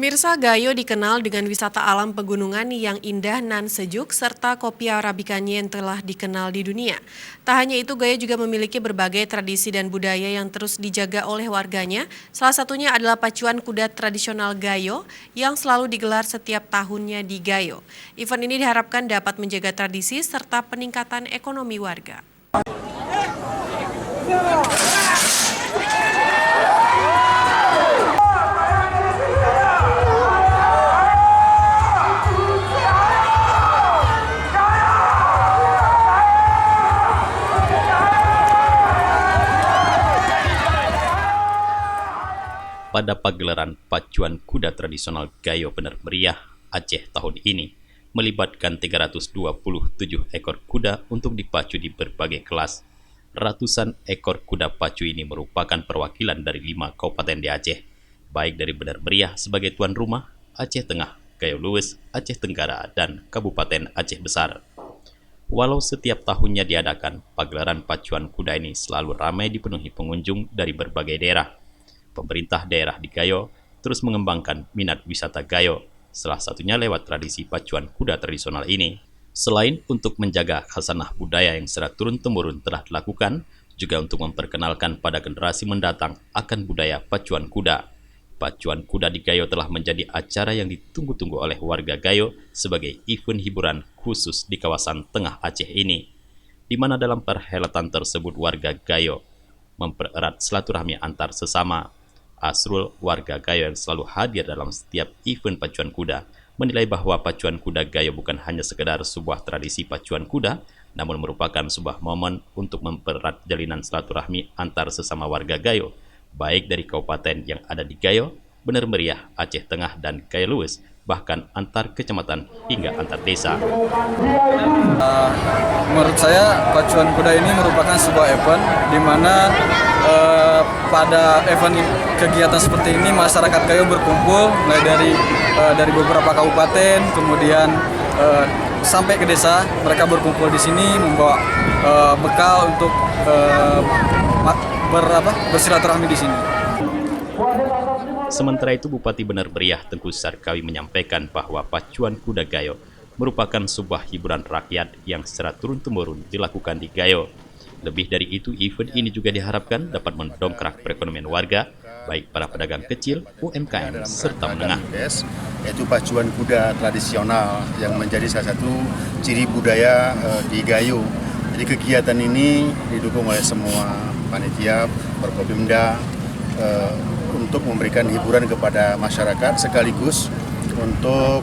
Pemirsa, Gayo dikenal dengan wisata alam pegunungan yang indah nan sejuk serta kopi arabikannya yang telah dikenal di dunia. Tak hanya itu, Gayo juga memiliki berbagai tradisi dan budaya yang terus dijaga oleh warganya. Salah satunya adalah pacuan kuda tradisional Gayo yang selalu digelar setiap tahunnya di Gayo. Event ini diharapkan dapat menjaga tradisi serta peningkatan ekonomi warga. Pada pagelaran pacuan kuda tradisional Gayo Bener Meriah Aceh tahun ini melibatkan 327 ekor kuda untuk dipacu di berbagai kelas. Ratusan ekor kuda pacu ini merupakan perwakilan dari 5 kabupaten di Aceh, baik dari Bener Meriah sebagai tuan rumah, Aceh Tengah, Gayo Luwes, Aceh Tenggara, dan Kabupaten Aceh Besar. Walau setiap tahunnya diadakan, pagelaran pacuan kuda ini selalu ramai dipenuhi pengunjung dari berbagai daerah. Pemerintah daerah di Gayo terus mengembangkan minat wisata Gayo, salah satunya lewat tradisi pacuan kuda tradisional ini. Selain untuk menjaga khasanah budaya yang secara turun-temurun telah dilakukan, juga untuk memperkenalkan pada generasi mendatang akan budaya pacuan kuda. Pacuan kuda di Gayo telah menjadi acara yang ditunggu-tunggu oleh warga Gayo sebagai event hiburan khusus di kawasan Tengah Aceh ini, di mana dalam perhelatan tersebut warga Gayo mempererat silaturahmi antar sesama. Asrul, warga Gayo yang selalu hadir dalam setiap event pacuan kuda, menilai bahwa pacuan kuda Gayo bukan hanya sekedar sebuah tradisi pacuan kuda, namun merupakan sebuah momen untuk mempererat jalinan silaturahmi antar sesama warga Gayo, baik dari kabupaten yang ada di Gayo, Bener Meriah, Aceh Tengah, dan Gayo Luwes, bahkan antar kecamatan hingga antar desa. Menurut saya pacuan kuda ini merupakan sebuah event di mana pada event kegiatan seperti ini masyarakat Gayo berkumpul mulai dari beberapa kabupaten, kemudian sampai ke desa. Mereka berkumpul di sini membawa bekal untuk bersilaturahmi di sini. Sementara itu, Bupati Bener Meriah Tengku Sarkawi menyampaikan bahwa pacuan kuda Gayo merupakan sebuah hiburan rakyat yang secara turun-temurun dilakukan di Gayo. Lebih dari itu, event ini juga diharapkan dapat mendongkrak perekonomian warga, baik para pedagang kecil, UMKM, serta menengah. Yaitu pacuan kuda tradisional yang menjadi salah satu ciri budaya di Gayo. Jadi kegiatan ini didukung oleh semua panitia, Forkopimda, untuk memberikan hiburan kepada masyarakat sekaligus untuk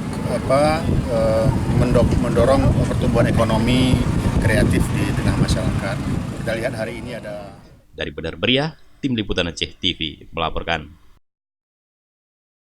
mendorong pertumbuhan ekonomi kreatif di tengah masyarakat. Kita lihat hari ini ada. Dari Bener Meriah, Tim Liputan Aceh TV melaporkan.